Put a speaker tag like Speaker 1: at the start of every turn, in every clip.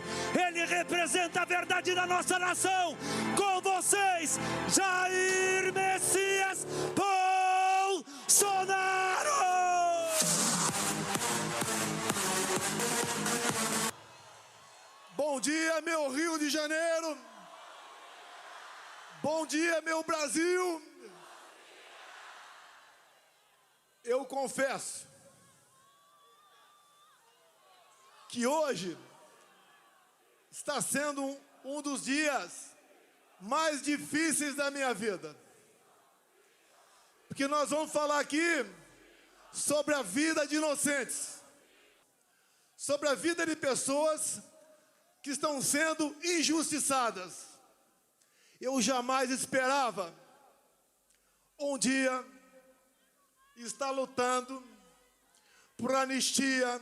Speaker 1: verdade, ele representa a verdade da nossa nação. Com vocês, Jair Messias Bolsonaro!
Speaker 2: Bom dia, meu Rio de Janeiro. Bom dia, meu Brasil. Eu confesso que hoje está sendo um dos dias mais difíceis da minha vida. Porque nós vamos falar aqui sobre a vida de inocentes, sobre a vida de pessoas que estão sendo injustiçadas. Eu jamais esperava um dia estar lutando por anistia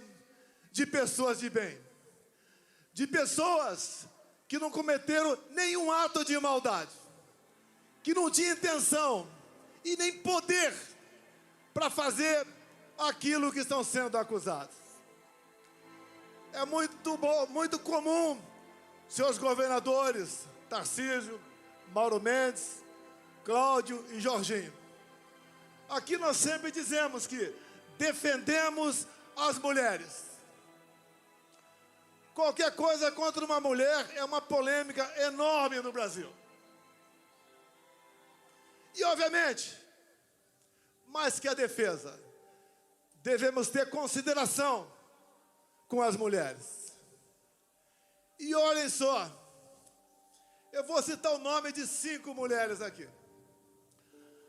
Speaker 2: de pessoas de bem, de pessoas que não cometeram nenhum ato de maldade, que não tinham intenção e nem poder para fazer aquilo que estão sendo acusados. É muito comum, seus governadores, Tarcísio, Mauro Mendes, Cláudio e Jorginho. Aqui nós sempre dizemos que defendemos as mulheres. Qualquer coisa contra uma mulher é uma polêmica enorme no Brasil. E, obviamente, mais que a defesa, devemos ter consideração com as mulheres. E olhem só, eu vou citar o nome de 5 mulheres aqui.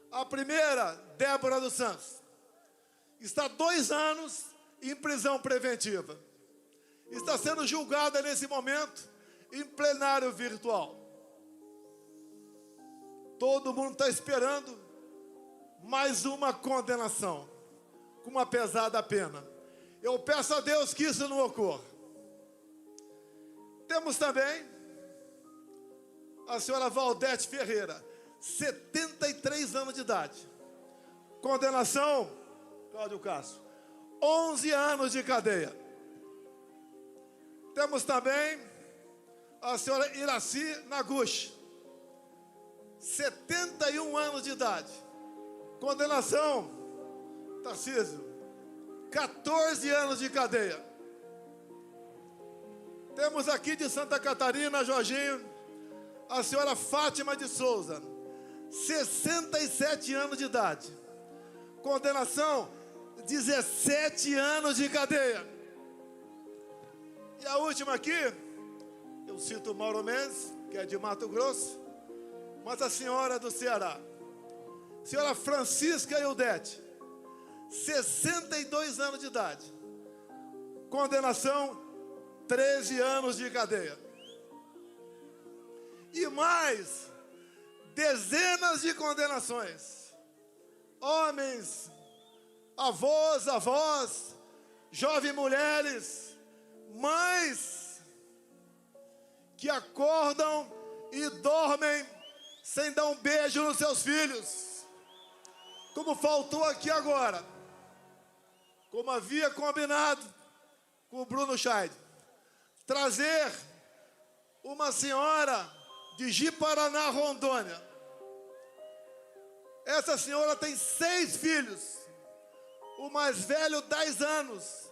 Speaker 2: A primeira, Débora dos Santos, está 2 anos em prisão preventiva. Está sendo julgada nesse momento em plenário virtual. Todo mundo está esperando mais uma condenação, com uma pesada pena. Eu peço a Deus que isso não ocorra. Temos também a senhora Valdete Ferreira, 73 anos de idade. Condenação, Cláudio Castro, 11 anos de cadeia. Temos também a senhora Iraci Naguchi, 71 anos de idade. Condenação, Tarcísio, 14 anos de cadeia. Temos aqui de Santa Catarina, Jorginho, a senhora Fátima de Souza, 67 anos de idade. Condenação, 17 anos de cadeia. E a última aqui, eu cito Mauro Mendes, que é de Mato Grosso, mas a senhora do Ceará, senhora Francisca Ildete, 62 anos de idade. Condenação, 13 anos de cadeia. E mais dezenas de condenações. Homens, avós, jovens mulheres, mães que acordam e dormem sem dar um beijo nos seus filhos. Como faltou aqui agora, como havia combinado com o Bruno Scheid, trazer uma senhora de Ji-Paraná, Rondônia. Essa senhora tem 6 filhos. O mais velho, 10 anos.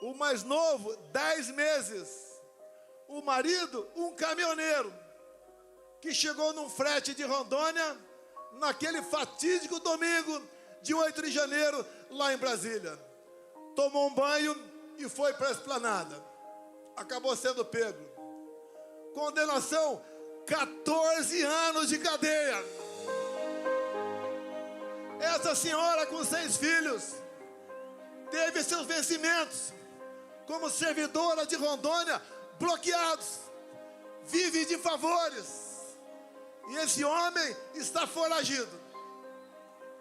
Speaker 2: O mais novo, 10 meses. O marido, um caminhoneiro, que chegou num frete de Rondônia, naquele fatídico domingo de 8 de janeiro, lá em Brasília. Tomou um banho e foi para a esplanada. Acabou sendo pego. Condenação, 14 anos de cadeia. Essa senhora com 6 filhos teve seus vencimentos como servidora de Rondônia bloqueados. Vive de favores. E esse homem está foragido.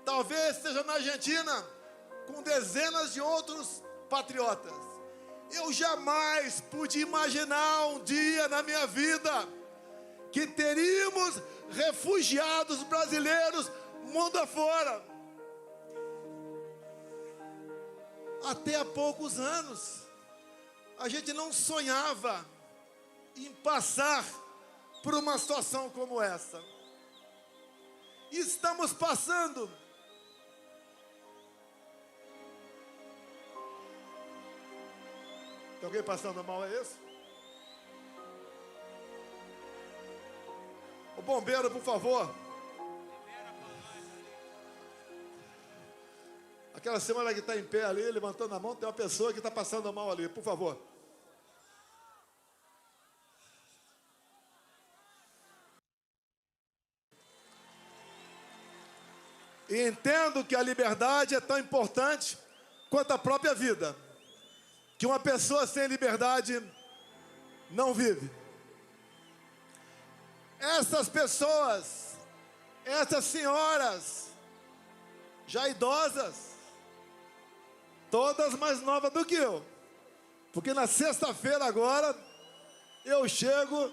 Speaker 2: Talvez esteja na Argentina com dezenas de outros patriotas. Eu jamais pude imaginar um dia na minha vida que teríamos refugiados brasileiros mundo afora. Até há poucos anos, a gente não sonhava em passar por uma situação como essa. Estamos passando tem alguém passando mal, é isso? O bombeiro, por favor. Aquela senhora que está em pé ali, levantando a mão, tem uma pessoa que está passando mal ali, por favor. E entendo que a liberdade é tão importante quanto a própria vida. Que uma pessoa sem liberdade não vive. Essas pessoas, essas senhoras, já idosas, todas mais novas do que eu. Porque na sexta-feira agora, eu chego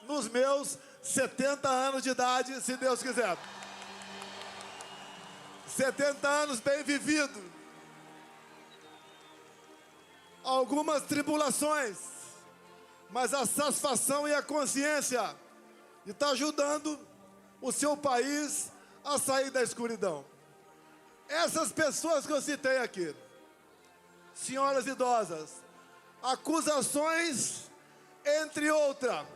Speaker 2: nos meus 70 anos de idade, se Deus quiser. 70 anos bem vivido. Algumas tribulações, mas a satisfação e a consciência de estar ajudando o seu país a sair da escuridão. Essas pessoas que eu citei aqui, senhoras idosas, acusações, entre outras,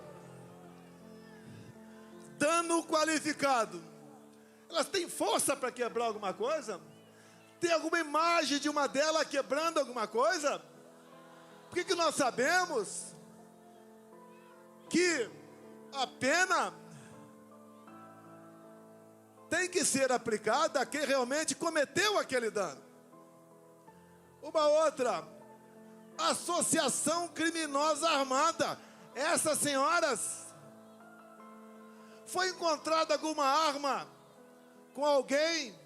Speaker 2: dano qualificado. Elas têm força para quebrar alguma coisa? Tem alguma imagem de uma delas quebrando alguma coisa? Por que nós sabemos que a pena tem que ser aplicada a quem realmente cometeu aquele dano? Uma outra, associação criminosa armada. Essas senhoras, foi encontrada alguma arma com alguém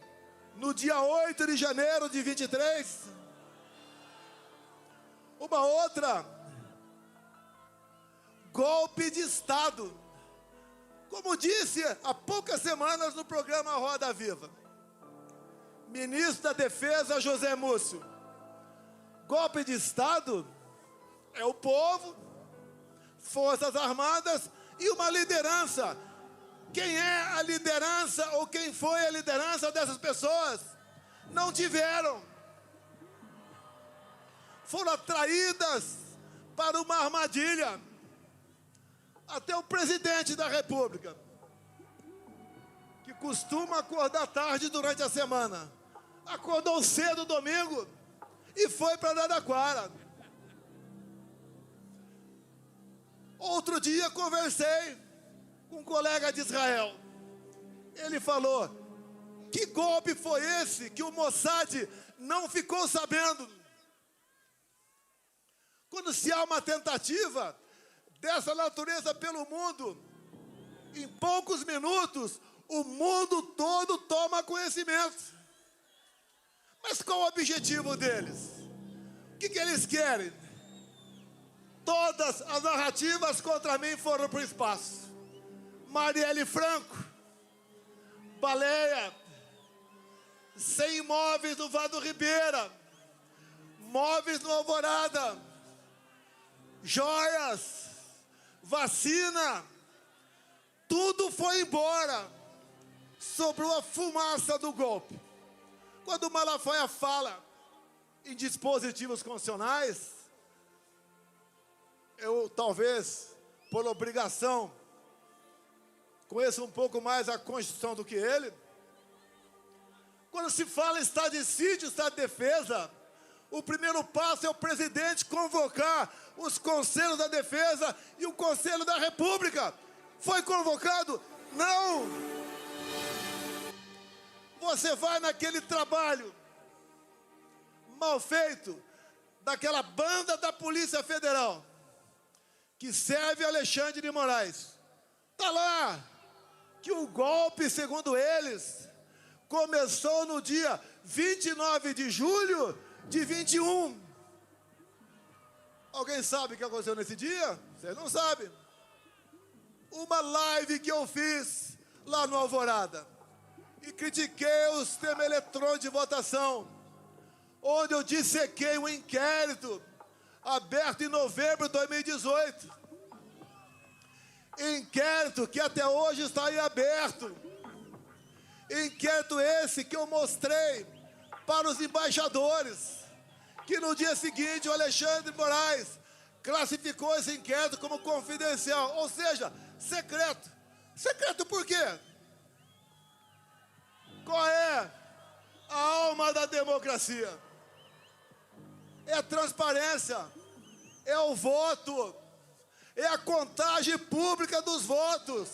Speaker 2: no dia 8 de janeiro de 23? Uma outra, golpe de Estado. Como disse há poucas semanas no programa Roda Viva, ministro da Defesa José Múcio, golpe de Estado é o povo, forças armadas e uma liderança. Quem é a liderança ou quem foi a liderança dessas pessoas? Não tiveram. Foram atraídas para uma armadilha. Até o presidente da República, que costuma acordar tarde durante a semana, acordou cedo domingo e foi para Araraquara. Outro dia conversei com um colega de Israel. Ele falou: que golpe foi esse que o Mossad não ficou sabendo? Quando se há uma tentativa dessa natureza pelo mundo, em poucos minutos, o mundo todo toma conhecimento. Mas qual o objetivo deles? O que eles querem? Todas as narrativas contra mim foram para o espaço. Marielle Franco, baleia, 100 imóveis no Vado Ribeira, móveis no Alvorada, joias, vacina, tudo foi embora. Sobrou a fumaça do golpe. Quando o Malafaia fala em dispositivos constitucionais, eu talvez, por obrigação, conheço um pouco mais a Constituição do que ele. Quando se fala em estado de sítio, estado de defesa, o primeiro passo é o presidente convocar os conselhos da defesa e o Conselho da República. Foi convocado? Não! Você vai naquele trabalho mal feito daquela banda da Polícia Federal que serve Alexandre de Moraes. Está lá que o golpe, segundo eles, começou no dia 29 de julho de 21. Alguém sabe o que aconteceu nesse dia? Vocês não sabem. Uma live que eu fiz lá no Alvorada e critiquei o sistema eletrônico de votação, onde eu dissequei um inquérito aberto em novembro de 2018, Inquérito que até hoje está em aberto. Inquérito esse que eu mostrei para os embaixadores, que no dia seguinte o Alexandre de Moraes classificou esse inquérito como confidencial, ou seja, secreto. Secreto por quê? Qual é a alma da democracia? É a transparência, é o voto, é a contagem pública dos votos,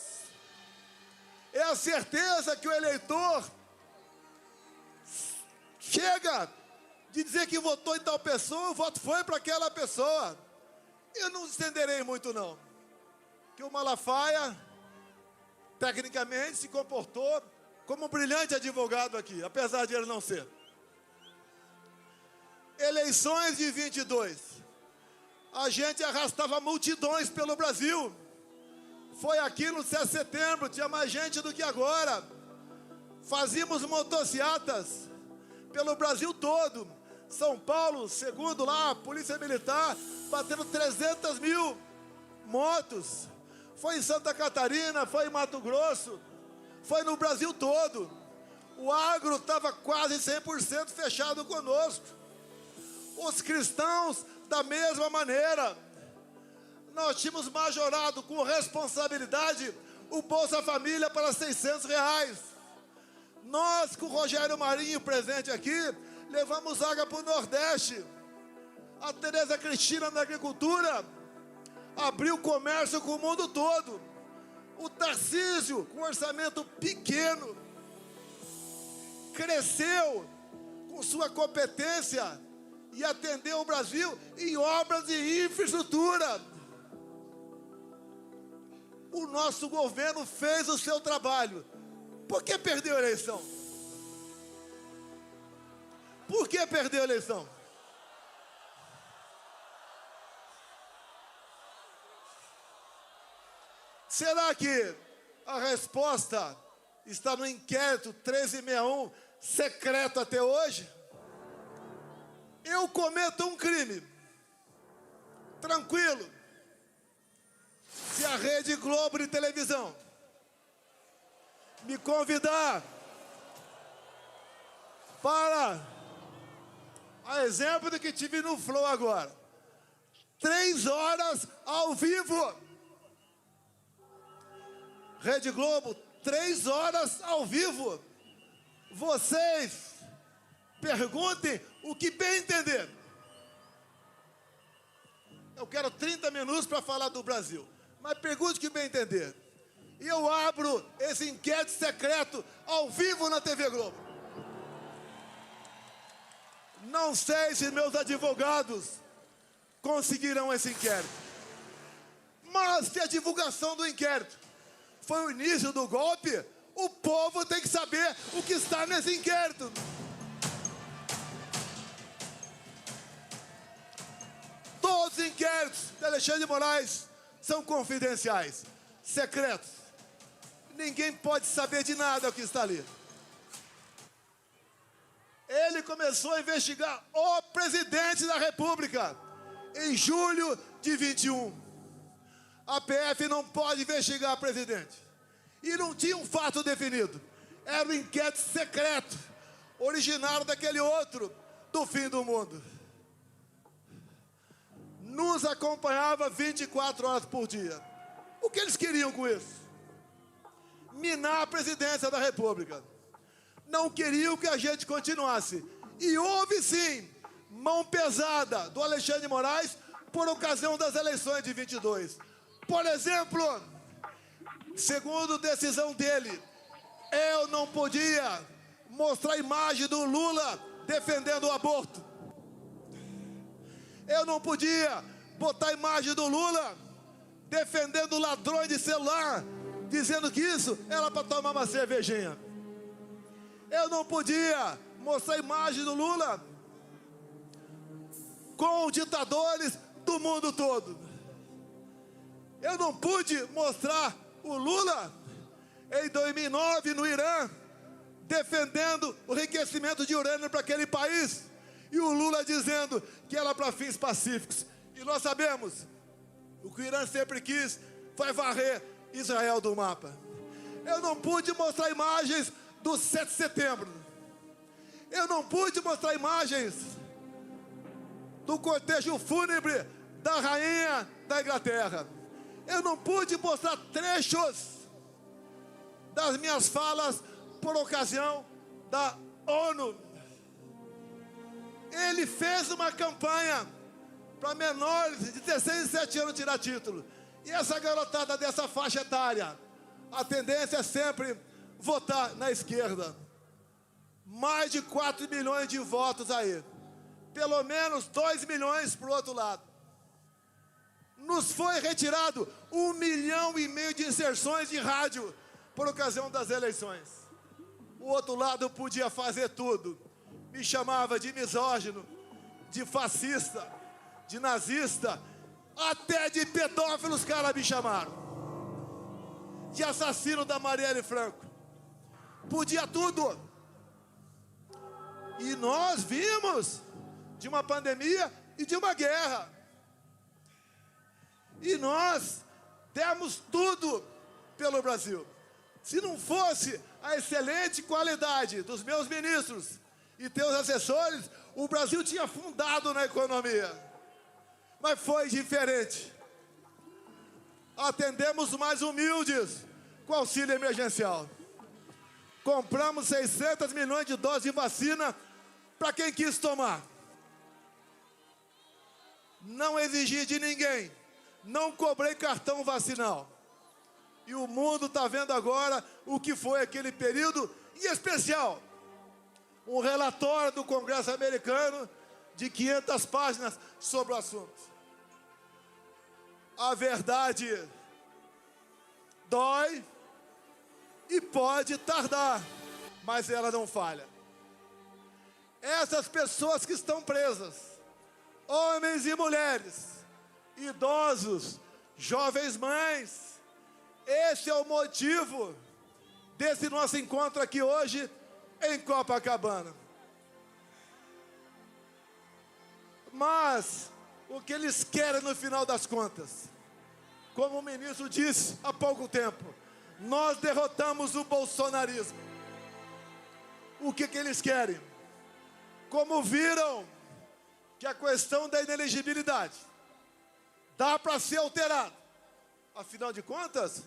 Speaker 2: é a certeza que o eleitor chega de dizer que votou em tal pessoa, o voto foi para aquela pessoa. Eu não estenderei muito não, que o Malafaia, tecnicamente, se comportou como um brilhante advogado aqui, apesar de ele não ser. Eleições de 22, a gente arrastava multidões pelo Brasil. Foi aqui no 7 de setembro, tinha mais gente do que agora. Fazíamos motocicletas pelo Brasil todo. São Paulo, segundo lá, a Polícia Militar, batendo 300 mil motos. Foi em Santa Catarina, foi em Mato Grosso, foi no Brasil todo. O agro estava quase 100% fechado conosco. Os cristãos, da mesma maneira. Nós tínhamos majorado com responsabilidade o Bolsa Família para R$600. Nós, com o Rogério Marinho presente aqui, levamos água para o Nordeste. A Tereza Cristina na agricultura abriu comércio com o mundo todo. O Tarcísio, com orçamento pequeno, cresceu com sua competência e atendeu o Brasil em obras de infraestrutura. O nosso governo fez o seu trabalho. Por que perdeu a eleição? Por que perdeu a eleição? Será que a resposta está no inquérito 1361, secreto até hoje? Eu cometo um crime, tranquilo, se a Rede Globo de televisão me convidar para, a exemplo do que tive no Flow agora, 3 horas ao vivo. Rede Globo, 3 horas ao vivo. Vocês perguntem o que bem entender. Eu quero 30 minutos para falar do Brasil, mas pergunte o que bem entender. E eu abro esse inquérito secreto ao vivo na TV Globo. Não sei se meus advogados conseguirão esse inquérito, mas se a divulgação do inquérito foi o início do golpe, o povo tem que saber o que está nesse inquérito. Todos os inquéritos de Alexandre de Moraes são confidenciais, secretos. Ninguém pode saber de nada o que está ali. Ele começou a investigar o presidente da República em julho de 21. A PF não pode investigar o presidente. E não tinha um fato definido. Era um inquérito secreto, originário daquele outro, do fim do mundo. Nos acompanhava 24 horas por dia. O que eles queriam com isso? Minar a presidência da República. Não queriam que a gente continuasse. E houve sim mão pesada do Alexandre de Moraes por ocasião das eleições de 22. Por exemplo, segundo decisão dele, eu não podia mostrar a imagem do Lula defendendo o aborto. Eu não podia botar a imagem do Lula defendendo ladrões de celular, dizendo que isso era para tomar uma cervejinha. Eu não podia mostrar a imagem do Lula com ditadores do mundo todo. Eu não pude mostrar o Lula em 2009 no Irã defendendo o enriquecimento de urânio para aquele país e o Lula dizendo que era para fins pacíficos. E nós sabemos o que o Irã sempre quis vai varrer Israel do mapa. Eu não pude mostrar imagens do 7 de setembro. Eu não pude mostrar imagens do cortejo fúnebre da rainha da Inglaterra. Eu não pude mostrar trechos das minhas falas por ocasião da ONU. Ele fez uma campanha para menores de 16 e 17 anos tirar título. E essa garotada dessa faixa etária, a tendência é sempre votar na esquerda. Mais de 4 milhões de votos aí. Pelo menos 2 milhões para o outro lado. Nos foi retirado 1,5 milhão de inserções de rádio por ocasião das eleições. O outro lado podia fazer tudo. Me chamava de misógino, de fascista, de nazista, até de pedófilo os caras me chamaram. De assassino da Marielle Franco. Podia tudo. E nós vimos de uma pandemia e de uma guerra. E nós demos tudo pelo Brasil. Se não fosse a excelente qualidade dos meus ministros e teus assessores, o Brasil tinha afundado na economia. Mas foi diferente. Atendemos os mais humildes com auxílio emergencial. Compramos 600 milhões de doses de vacina para quem quis tomar. Não exigi de ninguém. Não cobrei cartão vacinal. E o mundo está vendo agora o que foi aquele período, em especial, um relatório do Congresso americano de 500 páginas sobre o assunto. A verdade dói e pode tardar, mas ela não falha. Essas pessoas que estão presas, homens e mulheres, idosos, jovens mães, esse é o motivo desse nosso encontro aqui hoje em Copacabana. Mas o que eles querem no final das contas, como o ministro disse há pouco tempo, nós derrotamos o bolsonarismo. O que eles querem? Como viram que a questão da inelegibilidade dá para ser alterada, afinal de contas,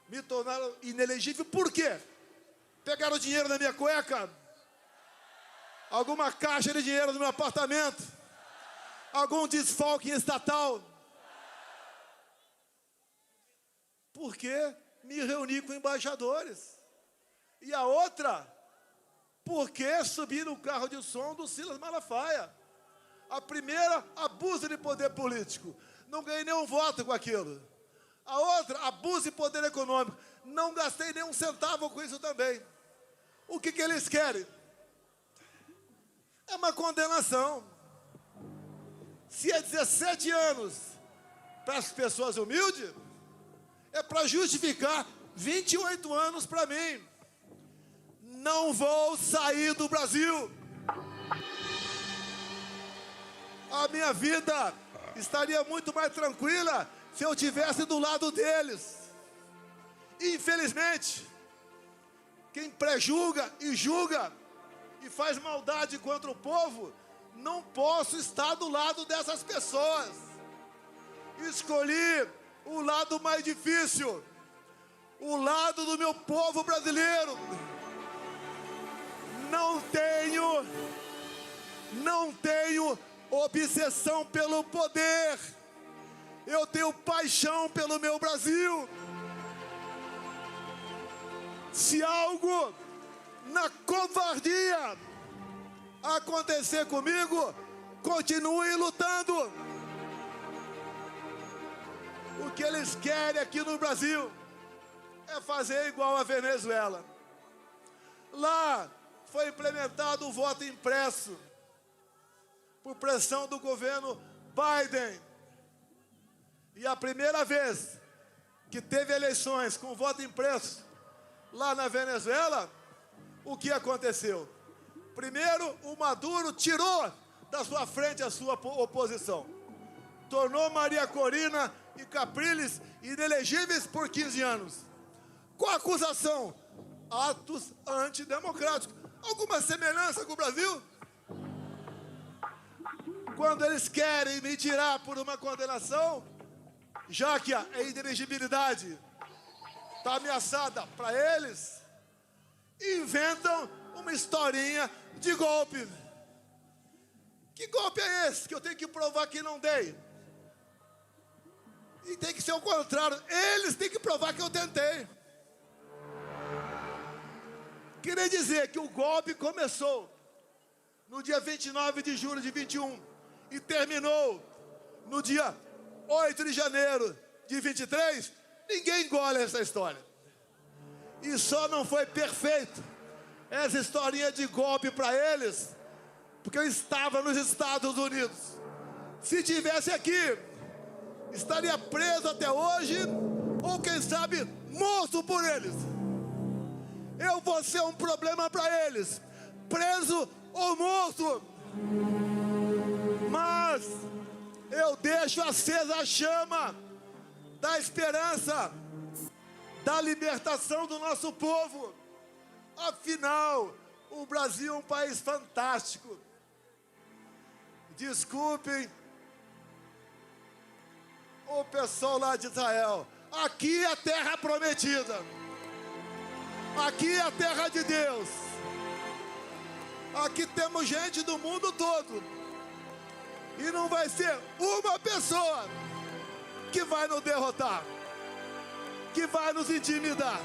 Speaker 2: me tornaram inelegível. Por quê? Pegaram dinheiro na minha cueca? Alguma caixa de dinheiro no meu apartamento? Algum desfalque estatal? Porque me reuni com embaixadores. E a outra, porque subi no carro de som do Silas Malafaia. A primeira, abuso de poder político. Não ganhei nenhum voto com aquilo. A outra, abuso de poder econômico. Não gastei nenhum centavo com isso também. O que eles querem? É uma condenação. Se é 17 anos para as pessoas humildes, é para justificar 28 anos para mim. Não vou sair do Brasil. A minha vida estaria muito mais tranquila se eu estivesse do lado deles. Infelizmente, quem prejulga e julga e faz maldade contra o povo, não posso estar do lado dessas pessoas. Escolhi o lado mais difícil, o lado do meu povo brasileiro. Não tenho obsessão pelo poder. Eu tenho paixão pelo meu Brasil. Se algo na covardia acontecer comigo, continue lutando. O que eles querem aqui no Brasil é fazer igual a Venezuela. Lá foi implementado o voto impresso por pressão do governo Biden. E a primeira vez que teve eleições com voto impresso lá na Venezuela, o que aconteceu? Primeiro, o Maduro tirou da sua frente a sua oposição. Tornou Maria Corina e Capriles inelegíveis por 15 anos. Qual a acusação? Atos antidemocráticos. Alguma semelhança com o Brasil? Quando eles querem me tirar por uma condenação, já que a inelegibilidade está ameaçada para eles, inventam uma historinha de golpe. Que golpe é esse que eu tenho que provar que não dei? E tem que ser o contrário. Eles têm que provar que eu tentei. Queria dizer que o golpe começou no dia 29 de julho de 21 e terminou no dia 8 de janeiro de 23. Ninguém engole essa história. E só não foi perfeito essa historinha de golpe para eles, porque eu estava nos Estados Unidos. Se tivesse aqui, estaria preso até hoje, ou quem sabe, morto por eles. Eu vou ser um problema para eles, preso ou morto. Mas eu deixo acesa a chama da esperança, da libertação do nosso povo. Afinal, o Brasil é um país fantástico. Desculpem o pessoal lá de Israel. Aqui é a terra prometida. Aqui é a terra de Deus. Aqui temos gente do mundo todo. E não vai ser uma pessoa que vai nos derrotar, que vai nos intimidar.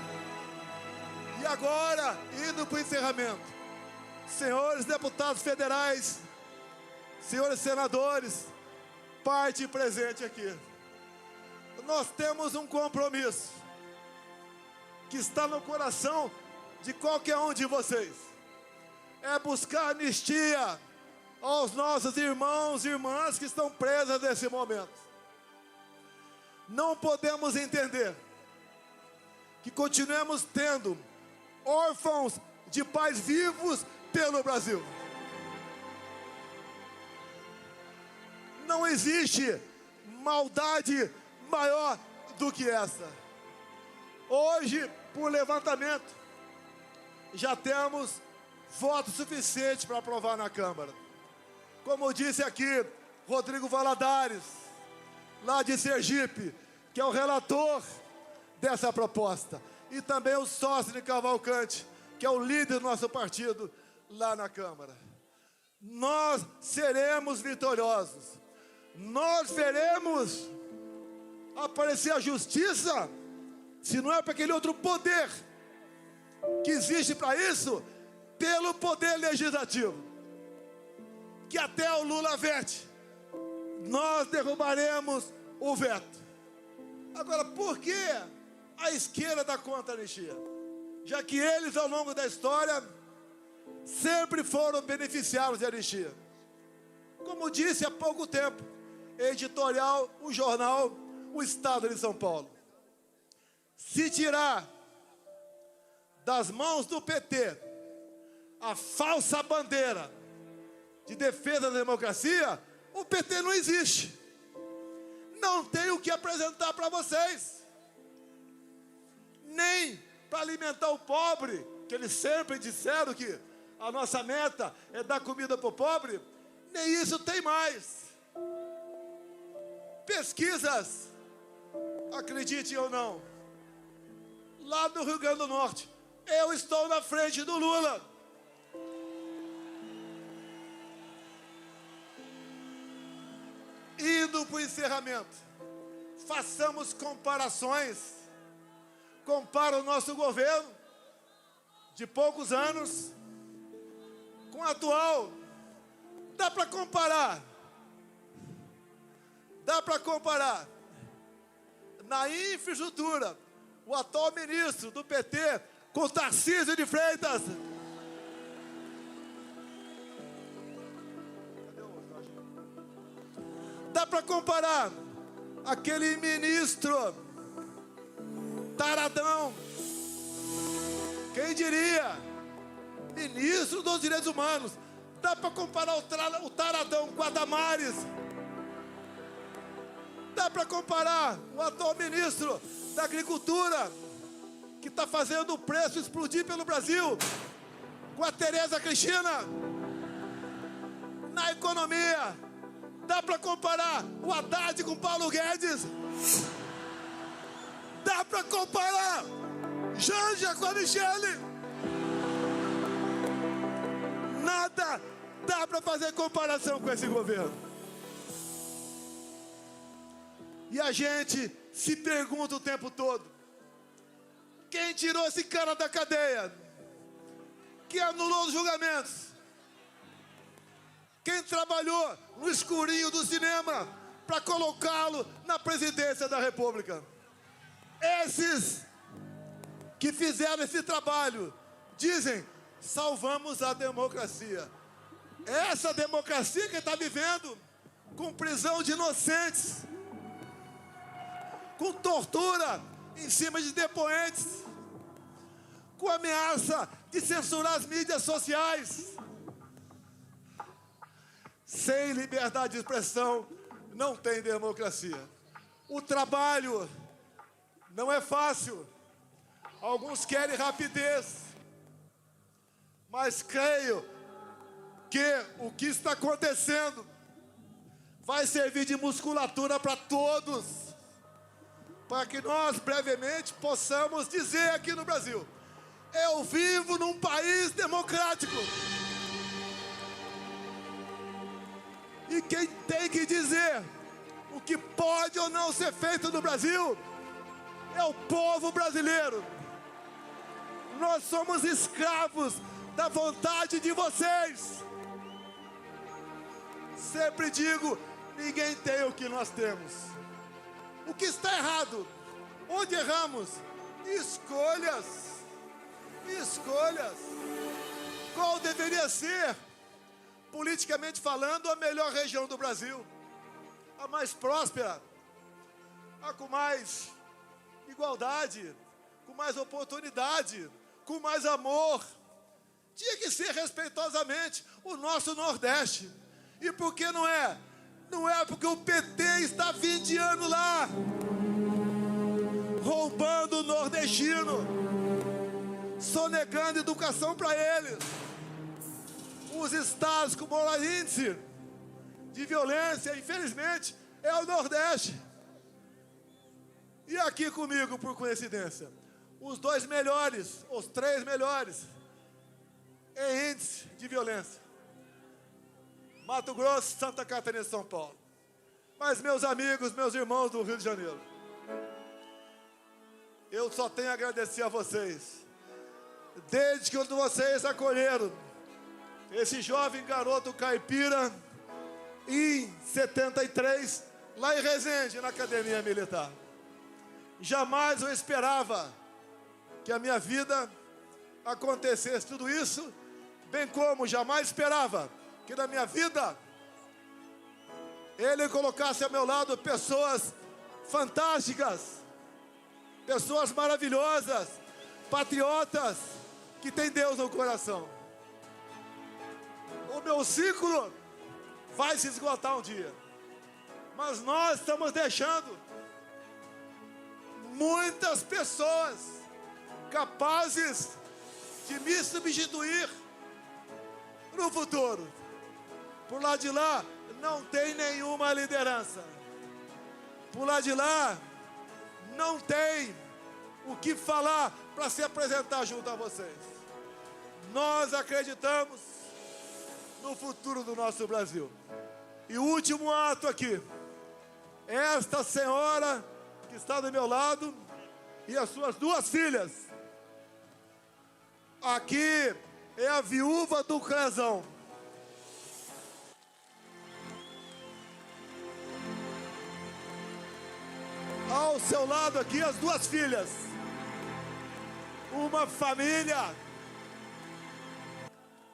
Speaker 2: E agora, indo para o encerramento, senhores deputados federais, senhores senadores, parte presente aqui, nós temos um compromisso que está no coração de qualquer um de vocês. É buscar anistia aos nossos irmãos e irmãs que estão presas nesse momento. Não podemos entender que continuemos tendo órfãos de pais vivos pelo Brasil. Não existe maldade maior do que essa. Hoje, por levantamento, já temos votos suficientes para aprovar na Câmara. Como disse aqui Rodrigo Valadares, lá de Sergipe, que é o relator dessa proposta, e também o Sócio Cavalcante, que é o líder do nosso partido lá na Câmara. Nós seremos vitoriosos. Nós veremos aparecer a justiça, se não é para aquele outro poder que existe para isso, pelo poder legislativo, que até o Lula vete. Nós derrubaremos o veto. Agora, por que a esquerda dá contra a anistia? Já que eles, ao longo da história, sempre foram beneficiados de anistia. Como disse há pouco tempo, editorial, o jornal, o Estado de São Paulo. Se tirar das mãos do PT a falsa bandeira de defesa da democracia, o PT não existe. Não tem o que apresentar para vocês. Nem para alimentar o pobre, que eles sempre disseram que a nossa meta é dar comida para o pobre, nem isso tem mais. Pesquisas, acreditem ou não, lá no Rio Grande do Norte, eu estou na frente do Lula. Indo para o encerramento, façamos comparações. Compara o nosso governo de poucos anos com o atual. Dá para comparar. Dá para comparar. Na infraestrutura, o atual ministro do PT com Tarcísio de Freitas. Dá para comparar aquele ministro taradão, quem diria, ministro dos Direitos Humanos. Dá para comparar o taradão com a Damares. Dá para comparar o atual ministro da Agricultura, que está fazendo o preço explodir pelo Brasil, com a Tereza Cristina? Na economia, dá para comparar o Haddad com Paulo Guedes? Dá para comparar Janja com a Michele? Nada dá para fazer comparação com esse governo. E a gente se pergunta o tempo todo: quem tirou esse cara da cadeia? Quem anulou os julgamentos? Quem trabalhou no escurinho do cinema para colocá-lo na presidência da República? Esses que fizeram esse trabalho dizem: salvamos a democracia. Essa democracia que está vivendo com prisão de inocentes, com tortura em cima de depoentes, com ameaça de censurar as mídias sociais. Sem liberdade de expressão não tem democracia. O trabalho não é fácil. Alguns querem rapidez, mas creio que o que está acontecendo vai servir de musculatura para todos, para que nós brevemente possamos dizer aqui no Brasil: eu vivo num país democrático. E quem tem que dizer o que pode ou não ser feito no Brasil é o povo brasileiro. Nós somos escravos da vontade de vocês. Sempre digo: ninguém tem o que nós temos. O que está errado? Onde erramos? Escolhas. Escolhas. Qual deveria ser, politicamente falando, a melhor região do Brasil? A mais próspera, a com mais igualdade, com mais oportunidade, com mais amor. Tinha que ser respeitosamente o nosso Nordeste. E por que não é? Não é porque o PT está 20 anos lá, roubando o nordestino, sonegando educação para eles. Os estados com maior índice de violência, infelizmente, é o Nordeste. E aqui comigo, por coincidência, os 2 melhores, os 3 melhores em índice de violência: Mato Grosso, Santa Catarina e São Paulo. Mas, meus amigos, meus irmãos do Rio de Janeiro, eu só tenho a agradecer a vocês. Desde que vocês acolheram esse jovem garoto caipira em 73, lá em Resende, na Academia Militar. Jamais eu esperava que a minha vida acontecesse tudo isso, bem como jamais esperava que na minha vida Ele colocasse ao meu lado pessoas fantásticas, pessoas maravilhosas, patriotas, que têm Deus no coração. O meu ciclo vai se esgotar um dia, mas nós estamos deixando muitas pessoas capazes de me substituir no futuro. Por lá de lá não tem nenhuma liderança. Por lá de lá não tem o que falar para se apresentar junto a vocês. Nós acreditamos no futuro do nosso Brasil. E o último ato aqui, esta senhora que está do meu lado e as suas 2 filhas. Aqui é a viúva do Crezão. Ao seu lado aqui as 2 filhas. Uma família.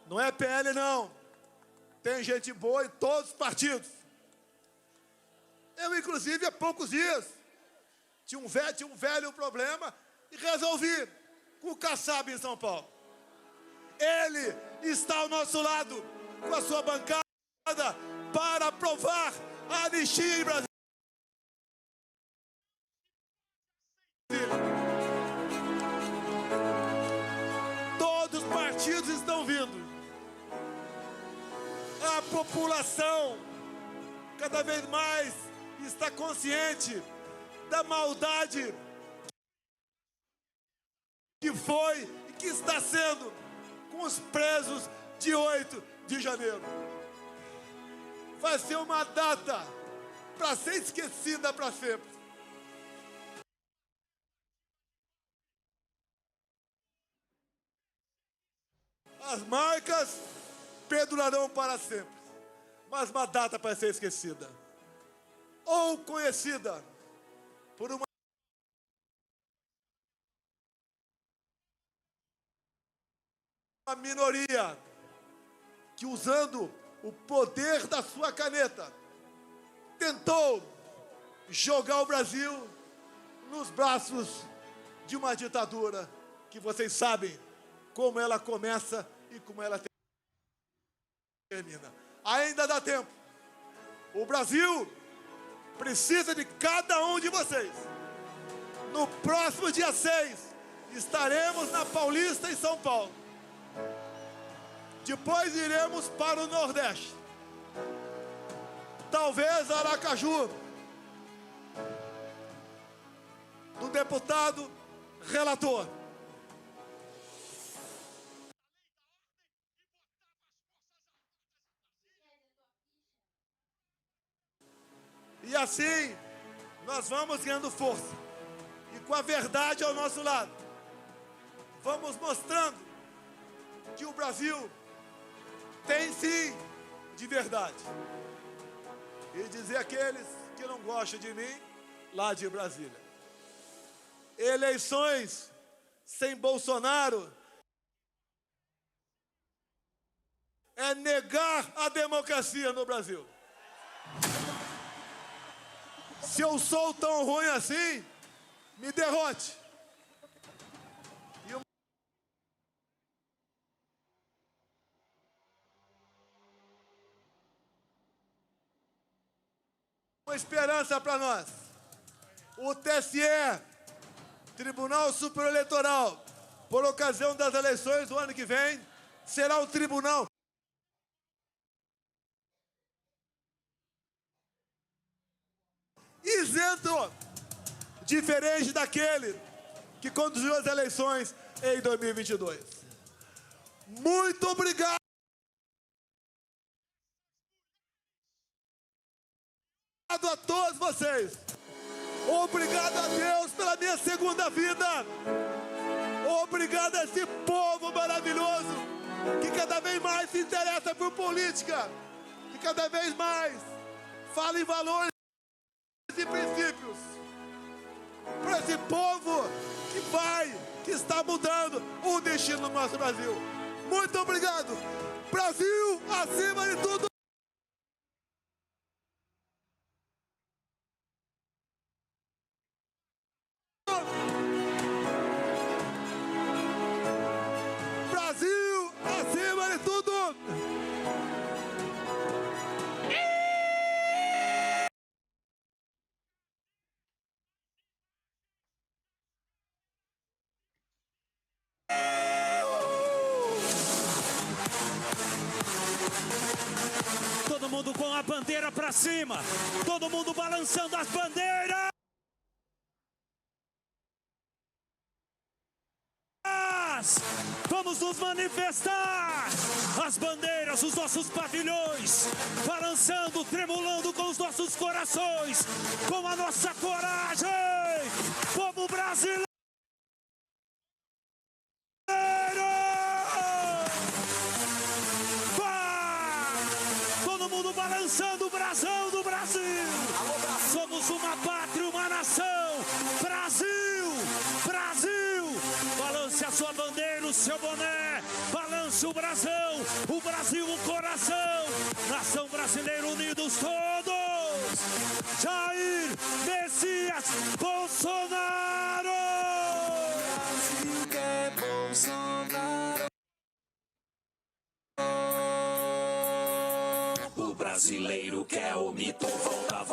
Speaker 2: Não é PL não. Tem gente boa em todos os partidos. Eu, inclusive, há poucos dias tinha um velho problema e resolvi com o Kassab em São Paulo. Ele está ao nosso lado com a sua bancada para aprovar a anistia em Brasília. população cada vez mais está consciente da maldade que foi e que está sendo com os presos de 8 de janeiro. Vai ser uma data para ser esquecida para sempre. As marcas perdurarão para sempre, mas uma data para ser esquecida ou conhecida por uma minoria que, usando o poder da sua caneta, tentou jogar o Brasil nos braços de uma ditadura que vocês sabem como ela começa e como ela termina. Ainda dá tempo. O Brasil precisa de cada um de vocês. No próximo dia 6, estaremos na Paulista, em São Paulo. Depois iremos para o Nordeste. Talvez Aracaju, do deputado relator. E assim, nós vamos ganhando força. E com a verdade ao nosso lado, vamos mostrando que o Brasil tem sim de verdade. E dizer àqueles que não gostam de mim, lá de Brasília: eleições sem Bolsonaro é negar a democracia no Brasil. Se eu sou tão ruim assim, me derrote. Uma esperança para nós. O TSE, Tribunal Superior Eleitoral, por ocasião das eleições do ano que vem, será um tribunal isento, diferente daquele que conduziu as eleições em 2022. Muito obrigado a todos vocês. Obrigado a Deus pela minha segunda vida. Obrigado a esse povo maravilhoso que cada vez mais se interessa por política, que cada vez mais fala em valores e princípios. Para esse povo que está mudando o destino do nosso Brasil. Muito obrigado. Brasil acima de tudo. Brasil acima de tudo.
Speaker 1: Todo mundo com a bandeira pra cima. Todo mundo balançando as bandeiras. Vamos nos manifestar. As bandeiras, os nossos pavilhões, balançando, tremulando com os nossos corações, com a nossa coragem. Povo brasileiro. Todo mundo balançando o brasão do Brasil. Somos uma pátria, uma nação. Brasil, Brasil. Balance a sua bandeira, o seu boné. Balance o brasão, o Brasil, o coração. Nação brasileira, unidos todos. Jair Messias Bolsonaro.
Speaker 3: Brasil quer Bolsonaro. O brasileiro quer o mito, volta, volta.